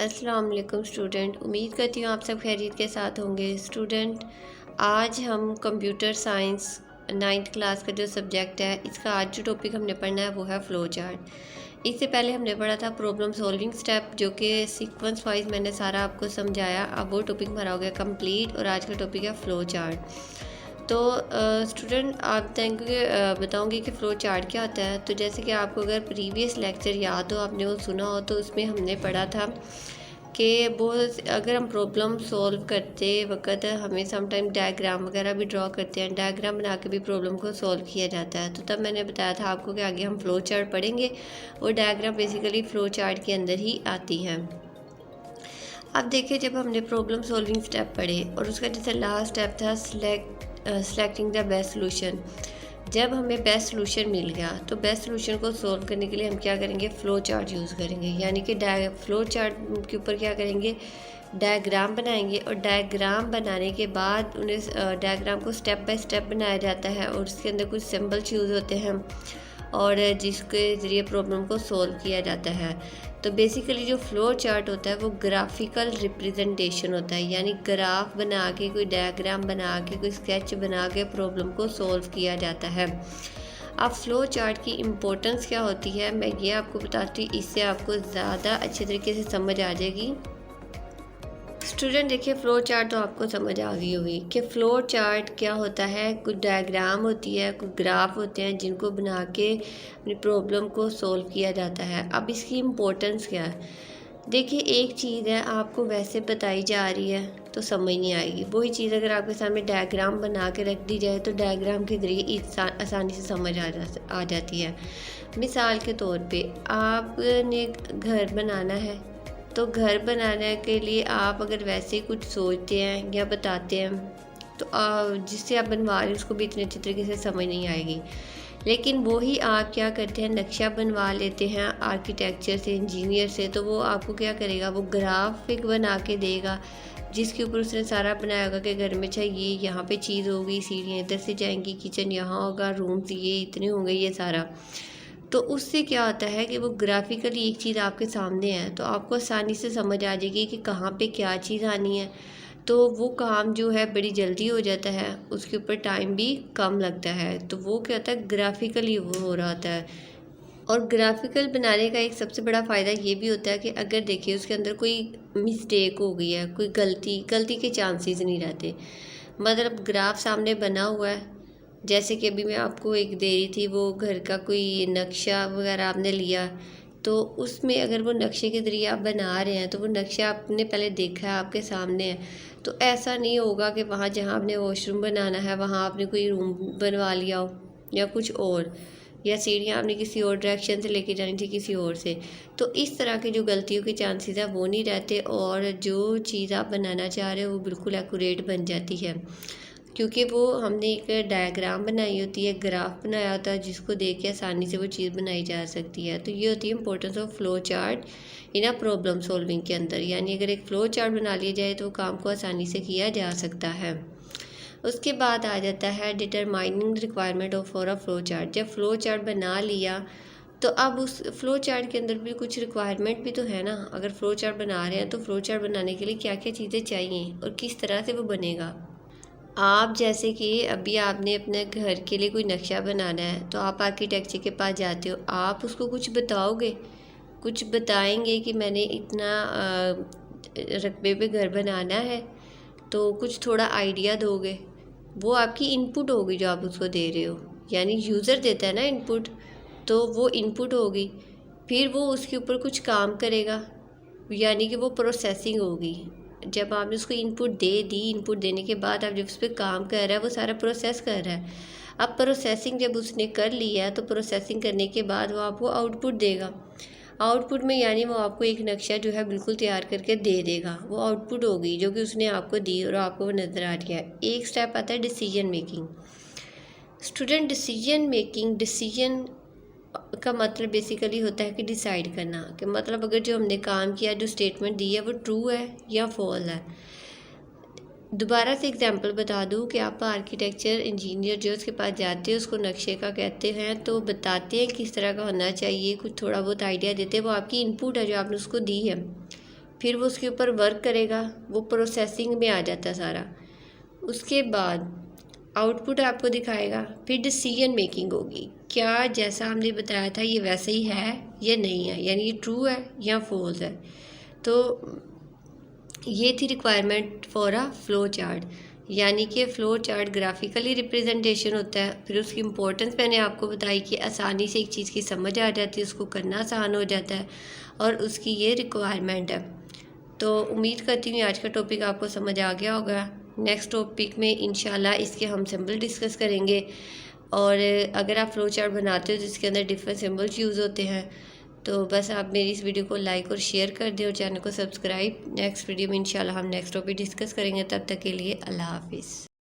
अस्सलाम वालेकुम स्टूडेंट। उम्मीद करती हूँ आप सब खैरियत के साथ होंगे। स्टूडेंट, आज हम कंप्यूटर साइंस 9th क्लास का जो सब्जेक्ट है, इसका आज जो टॉपिक हमने पढ़ना है वो है फ़्लो चार्ट। इससे पहले हमने पढ़ा था प्रॉब्लम सॉल्विंग स्टेप, जो कि सीक्वेंस वाइज मैंने सारा आपको समझाया। अब वो टॉपिक हमारा हो गया कंप्लीट और आज का टॉपिक है फ़्लो चार्ट। तो स्टूडेंट, आप बताऊंगी कि फ़्लो चार्ट क्या होता है। तो जैसे कि आपको अगर प्रीवियस लेक्चर याद हो, आपने वो सुना हो, तो उसमें हमने पढ़ा था कि बहुत अगर हम प्रॉब्लम सॉल्व करते वक्त हमें समटाइम डायग्राम वगैरह भी ड्रॉ करते हैं, डायग्राम बना के भी प्रॉब्लम को सॉल्व किया जाता है। तो तब मैंने बताया था आपको कि आगे हम फ़्लो चार्ट पढ़ेंगे और डायग्राम बेसिकली फ़्लो चार्ट के अंदर ही आती हैं। अब देखिए, जब हमने प्रॉब्लम सॉल्विंग स्टेप पढ़े और उसका जैसे लास्ट स्टेप था सेलेक्टिंग द बेस्ट सोल्यूशन। जब हमें बेस्ट सोल्यूशन मिल गया तो बेस्ट सोल्यूशन को सॉल्व करने के लिए हम क्या करेंगे, फ़्लो चार्ट यूज़ करेंगे। यानी कि फ़्लो चार्ट के ऊपर क्या करेंगे, डायग्राम बनाएंगे और डायग्राम बनाने के बाद उन्हें डायग्राम को स्टेप बाय स्टेप बनाया जाता है और उसके अंदर कुछ सिंबल्स यूज़ होते हैं और जिसके ज़रिए प्रॉब्लम को सॉल्व किया जाता है। तो बेसिकली जो फ़्लो चार्ट होता है वो ग्राफिकल रिप्रेजेंटेशन होता है, यानी ग्राफ बना के, कोई डायग्राम बना के, कोई स्केच बना के प्रॉब्लम को सॉल्व किया जाता है। अब फ़्लो चार्ट की इम्पोर्टेंस क्या होती है मैं ये आपको बताती हूँ, इससे आपको ज़्यादा अच्छे तरीके से समझ आ जाएगी। स्टूडेंट देखिए, फ़्लो चार्ट तो आपको समझ आ गई होगी कि फ़्लो चार्ट क्या होता है। कुछ डायग्राम होती है, कुछ ग्राफ होते हैं जिनको बना के अपनी प्रॉब्लम को सॉल्व किया जाता है। अब इसकी इम्पोर्टेंस क्या है, देखिए एक चीज़ है आपको वैसे बताई जा रही है तो समझ नहीं आएगी। वही चीज़ अगर आपके सामने डायग्राम बना के रख दी जाए तो डायग्राम के ज़रिए आसानी से समझ आ जाती है। मिसाल के तौर पे आपने घर बनाना है, तो घर बनाने के लिए आप अगर वैसे ही कुछ सोचते हैं या बताते हैं तो जिससे आप बनवा रहे हैं उसको भी इतने अच्छे तरीके से समझ नहीं आएगी। लेकिन वही आप क्या करते हैं, नक्शा बनवा लेते हैं आर्किटेक्चर से, इंजीनियर से, तो वो आपको क्या करेगा, वो ग्राफिक बना के देगा जिसके ऊपर उसने सारा बनाया होगा कि घर में चाहिए, यहाँ पे चीज़ होगी, सीढ़ियाँ इधर से जाएंगी, किचन यहाँ होगा, रूम्स ये इतने होंगे, ये सारा। तो उससे क्या होता है कि वो ग्राफिकली एक चीज़ आपके सामने है तो आपको आसानी से समझ आ जाएगी कि कहाँ पे क्या चीज़ आनी है। तो वो काम जो है बड़ी जल्दी हो जाता है, उसके ऊपर टाइम भी कम लगता है। तो वो क्या होता है, ग्राफिकली वो हो रहा होता है। और ग्राफिकल बनाने का एक सबसे बड़ा फ़ायदा ये भी होता है कि अगर देखिए उसके अंदर कोई मिस्टेक हो गई है, कोई गलती के चांसेस नहीं रहते। मतलब ग्राफ सामने बना हुआ है, जैसे कि अभी मैं आपको एक दे रही थी, वो घर का कोई नक्शा वगैरह आपने लिया, तो उसमें अगर वो नक्शे के ज़रिए आप बना रहे हैं तो वो नक्शा आपने पहले देखा है, आपके सामने है। तो ऐसा नहीं होगा कि वहाँ जहाँ आपने वॉशरूम बनाना है वहाँ आपने कोई रूम बनवा लिया हो या कुछ और, या सीढ़ियाँ आपने किसी और डायरेक्शन से लेके जानी थी किसी और से। तो इस तरह की जो गलतियों के चांसेस है वो नहीं रहते और जो चीज़ आप बनाना चाह रहे हो वो बिल्कुल एक्यूरेट बन जाती है, क्योंकि वो हमने एक डायग्राम बनाई होती है, ग्राफ बनाया होता है जिसको देख के आसानी से वो चीज़ बनाई जा सकती है। तो ये होती है importance of flow chart in a problem solving के अंदर। यानी अगर एक फ़्लो चार्ट बना लिया जाए तो काम को आसानी से किया जा सकता है। उसके बाद आ जाता है determining requirement of for a flow chart. जब फ़्लो चार्ट बना लिया तो अब उस फ़्लो चार्ट के अंदर भी कुछ रिक्वायरमेंट भी तो है ना। अगर फ़्लो चार्ट बना रहे हैं तो फ़्लो चार्ट बनाने के लिए क्या क्या चीज़ें चाहिए और किस तरह से वो बनेगा। आप जैसे कि अभी आपने अपने घर के लिए कोई नक्शा बनाना है तो आप आर्किटेक्चर के पास जाते हो, आप उसको कुछ बताओगे, कुछ बताएंगे कि मैंने इतना रकबे पे घर बनाना है, तो कुछ थोड़ा आइडिया दोगे। वो आपकी इनपुट होगी जो आप उसको दे रहे हो, यानी यूज़र देता है ना इनपुट, तो वो इनपुट होगी। फिर वो उसके ऊपर कुछ काम करेगा, यानी कि वो प्रोसेसिंग होगी। जब आपने उसको इनपुट दे दी, इनपुट देने के बाद आप जब उस पर काम कर रहा है वो सारा प्रोसेस कर रहा है। अब प्रोसेसिंग जब उसने कर लिया तो प्रोसेसिंग करने के बाद वो आपको आउटपुट देगा। आउटपुट में यानी वो आपको एक नक्शा जो है बिल्कुल तैयार करके दे देगा। वो आउटपुट होगी जो कि उसने आपको दी और आपको वो नज़र आ रही है। एक स्टेप आता है डिसीजन मेकिंग। स्टूडेंट, डिसीजन का मतलब बेसिकली होता है कि डिसाइड करना, कि मतलब अगर जो हमने काम किया, जो स्टेटमेंट दी है वो ट्रू है या फॉल्स है। दोबारा से एग्जांपल बता दूं कि आप आर्किटेक्चर इंजीनियर जो उसके पास जाते हैं, उसको नक्शे का कहते हैं, तो बताते हैं किस तरह का होना चाहिए, कुछ थोड़ा बहुत आइडिया देते हैं, वो आपकी इनपुट है जो आपने उसको दी है। फिर वो उसके ऊपर वर्क करेगा, वो प्रोसेसिंग में आ जाता है सारा। उसके बाद आउटपुट आपको दिखाएगा, फिर डिसीजन मेकिंग होगी, क्या जैसा हमने बताया था ये वैसे ही है या नहीं है, यानी ये ट्रू है या फॉल्स है। तो ये थी requirement for a flow chart, यानी कि फ़्लो चार्ट ग्राफिकली रिप्रेजेंटेशन होता है। फिर उसकी इम्पोर्टेंस मैंने आपको बताई कि आसानी से एक चीज़ की समझ आ जाती है, उसको करना आसान हो जाता है, और उसकी ये रिक्वायरमेंट है। तो उम्मीद करती हूँ आज का टॉपिक आपको समझ आ गया होगा। नेक्स्ट टॉपिक में इंशाल्लाह इसके हम सिंबल डिस्कस करेंगे, और अगर आप फ़्लो चार्ट बनाते हो जिसके अंदर डिफरेंट सिंबल्स यूज़ होते हैं, तो बस आप मेरी इस वीडियो को लाइक और शेयर कर दें और चैनल को सब्सक्राइब। नेक्स्ट वीडियो में इंशाल्लाह हम नेक्स्ट टॉपिक डिस्कस करेंगे। तब तक के लिए अल्लाह हाफिज़।